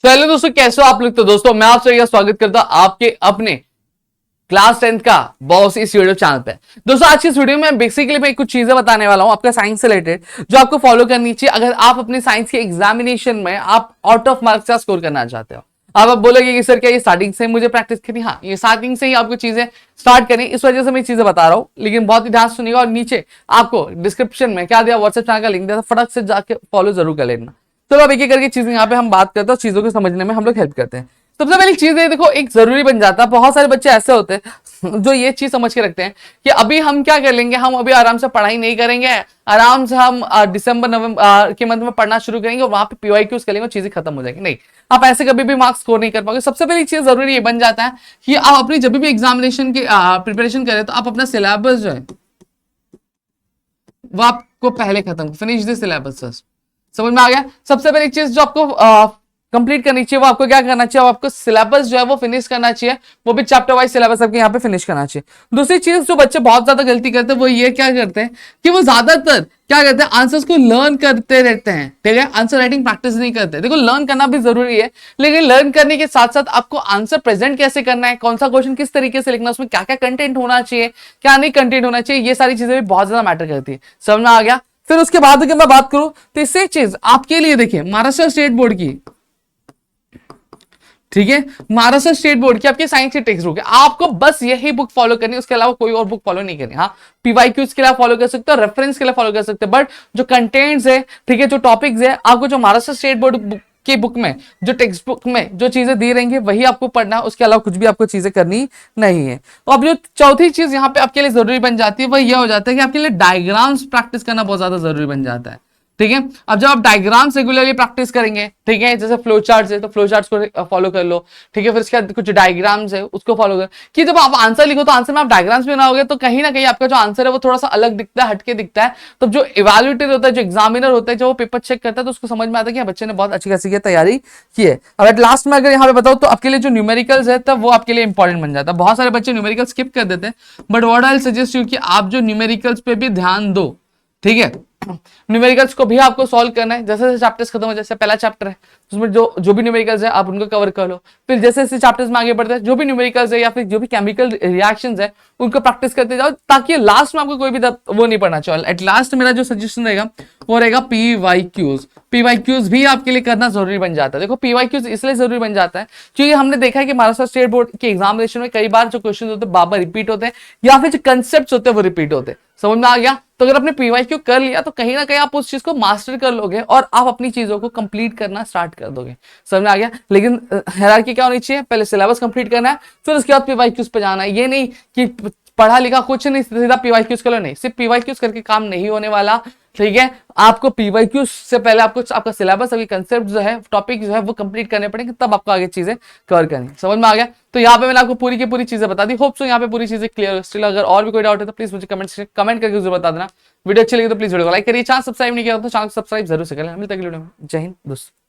तो हेलो दोस्तों, कैसे हो आप लोग। तो दोस्तों मैं आप सभी का स्वागत करता हूं आपके अपने क्लास 10th का बॉस इस यूट्यूब चैनल पे। दोस्तों आज की इस वीडियो में बेसिकली मैं कुछ चीजें बताने वाला हूं आपका साइंस से रिलेटेड, जो आपको फॉलो करनी चाहिए अगर आप अपने साइंस के एग्जामिनेशन में आप आउट ऑफ मार्क्स का स्कोर करना चाहते हो। अब आप बोलोगे कि सर क्या ये स्टार्टिंग से मुझे प्रैक्टिस करनी। हाँ, ये स्टार्टिंग से ही आपको चीजें स्टार्ट करनी, इस वजह से मैं चीजें बता रहा हूँ, लेकिन बहुत ही ध्यान से सुनिएगा। और नीचे आपको डिस्क्रिप्शन में क्या दिया, व्हाट्सएप चैनल का लिंक दिया, फटक से जाके फॉलो जरूर कर लेना। चलो अब एक एक करके चीजें यहाँ पे हम बात करते हैं, चीजों को समझने में हम लोग हेल्प करते हैं। सबसे पहली चीज है, देखो एक जरूरी बन जाता है। बहुत सारे बच्चे ऐसे होते हैं जो ये चीज समझ के रखते हैं कि अभी हम क्या कर लेंगे, हम अभी आराम से पढ़ाई नहीं करेंगे, आराम से हम दिसंबर नवंबर के मंथ में पढ़ना शुरू करेंगे और वहां पे पीवाईक्यूज करेंगे और चीजें खत्म हो जाएंगी। नहीं, आप ऐसे कभी भी मार्क्स स्कोर नहीं कर पाओगे। सबसे पहली चीज जरूरी ये बन जाता है कि आप अपनी जब भी एग्जामिनेशन की प्रिपरेशन करें तो आप अपना सिलेबस जो है वो आपको पहले खत्म, फिनिश द सिलेबस फर्स्ट। समझ में आ गया। सबसे पहली चीज जो आपको कंप्लीट करनी चाहिए वो आपको क्या करना चाहिए, आपको सिलेबस जो है वो फिनिश करना चाहिए, वो भी चैप्टर वाइज सिलेबस आपके यहाँ पे फिनिश करना चाहिए। दूसरी चीज जो बच्चे बहुत ज्यादा गलती करते हैं वो ये क्या करते हैं कि वो ज्यादातर क्या करते हैं, आंसर्स को लर्न करते रहते हैं। ठीक है, आंसर राइटिंग प्रैक्टिस नहीं करते। देखो लर्न करना भी जरूरी है, लेकिन लर्न करने के साथ साथ आपको आंसर प्रेजेंट कैसे करना है, कौन सा क्वेश्चन किस तरीके से लिखना है, उसमें क्या क्या कंटेंट होना चाहिए, क्या नहीं कंटेंट होना चाहिए, ये सारी चीजें भी बहुत ज्यादा मैटर करती है। समझ में आ गया। फिर उसके बाद अगर मैं बात करूं तो इससे चीज आपके लिए देखिए, महाराष्ट्र स्टेट बोर्ड की, ठीक है, महाराष्ट्र स्टेट बोर्ड की आपकी साइंस की टेक्स्ट बुक है, आपको बस यही बुक फॉलो करनी है, उसके अलावा कोई और बुक फॉलो नहीं करनी। हाँ, पीवाईक्यूज के लिए फॉलो कर सकते हो, रेफरेंस के लिए फॉलो कर सकते हो, बट जो कंटेंट्स है, ठीक है, जो टॉपिक्स है, आपको जो महाराष्ट्र स्टेट बोर्ड की बुक में, जो टेक्स्ट बुक में जो चीजें दी रहेंगी वही आपको पढ़ना है, उसके अलावा कुछ भी आपको चीजें करनी नहीं है। तो अब जो चौथी चीज यहाँ पे आपके लिए जरूरी बन जाती है वह यह हो जाता है कि आपके लिए डायग्राम्स प्रैक्टिस करना बहुत ज्यादा जरूरी बन जाता है। ठीक है, अब जब आप डायग्राम्स रेगुलरली प्रैक्टिस करेंगे, ठीक है, जैसे फ्लो चार्ट्स है तो फ्लो चार्ट्स को फॉलो कर लो। ठीक है, फिर उसके बाद कुछ डायग्राम्स है उसको फॉलो कर, कि जब आप आंसर लिखो तो आंसर में आप डायग्राम्स भी बनाओगे तो कहीं ना कहीं आपका जो आंसर है वो थोड़ा सा अलग दिखता है, हटके दिखता है। तो जो इवैल्यूएटर होता है, जो एग्जामिनर होता है, जो वो पेपर चेक करता है, तो उसको समझ में आता है कि बच्चे ने बहुत अच्छी खासी तैयारी की है। अब एट लास्ट में अगर यहाँ पे बताओ तो आपके लिए जो न्यूमेरिकल्स है तब वो आपके लिए इंपॉर्टेंट बन जाता है। बहुत सारे बच्चे न्यूमेरिकल स्किप कर देते हैं, but what I suggest you कि आप जो न्यूमेरिकल्स पे भी ध्यान दो। ठीक है, न्यूमेरिकल्स को भी आपको सॉल्व करना है। जैसे जैसे चैप्टर्स खत्म हो, जैसे पहला चैप्टर है उसमें जो भी न्यूमेरिकल्स है आप उनको कवर कर लो। फिर जैसे जैसे चैप्टर्स में आगे बढ़ते हैं, जो भी न्यूमेरिकल्स है या फिर जो भी केमिकल रिएक्शंस है उनको प्रैक्टिस करते जाओ, ताकि लास्ट में आपको कोई भी वो नहीं पढ़ना चाहिए। एट लास्ट मेरा जो सजेशन रहेगा वो रहेगा पीवाईक्यूज। पीवाईक्यूज भी आपके लिए करना जरूरी बन जाता है। देखो पीवाईक्यूज इसलिए जरूरी बन जाता है क्योंकि हमने देखा है कि महाराष्ट्र स्टेट बोर्ड के एग्जामिनेशन में कई बार जो क्वेश्चन होते हैं बार बार रिपीट होते हैं, या फिर जो कंसेप्ट होते हैं वो रिपीट होते हैं। समझ में आ गया। तो अगर आपने पीवाईक्यू कर लिया तो कहीं ना कहीं आप उस चीज को मास्टर कर लोगे और आप अपनी चीजों को कंप्लीट करना स्टार्ट कर दोगे। समझ में आ गया। लेकिन हायरार्की क्या होनी चाहिए, पहले सिलेबस कंप्लीट करना है, फिर उसके बाद पीवाईक्यूज पे जाना है। ये नहीं कि पढ़ा लिखा कुछ नहीं सीधा पीवाईक्यूज कर लो, नहीं, सिर्फ पीवाईक्यूज करके काम नहीं होने वाला। ठीक है, आपको पीवाईक्यूज से पहले आपको आपका सिलेबस, अभी कंसेप्ट जो है, टॉपिक जो है वो कंप्लीट करने पड़ेंगे, तब आपको आगे चीजें कवर करनी। समझ में आ गया। तो यहाँ पे मैंने आपको पूरी की पूरी चीजें बता दी। होप सो यहाँ पे पूरी चीजें क्लियर हो। स्टिल अगर और भी कोई डाउट है तो प्लीज मुझे कमेंट करके जरूर बता देना। वीडियो अच्छी लगी तो प्लीज वीडियो को लाइक करिए, चैनल सब्सक्राइब नहीं किया तो चैनल सब्सक्राइब जरूर से करें। मिलते हैं अगली वीडियो में। जय हिंद दोस्तों।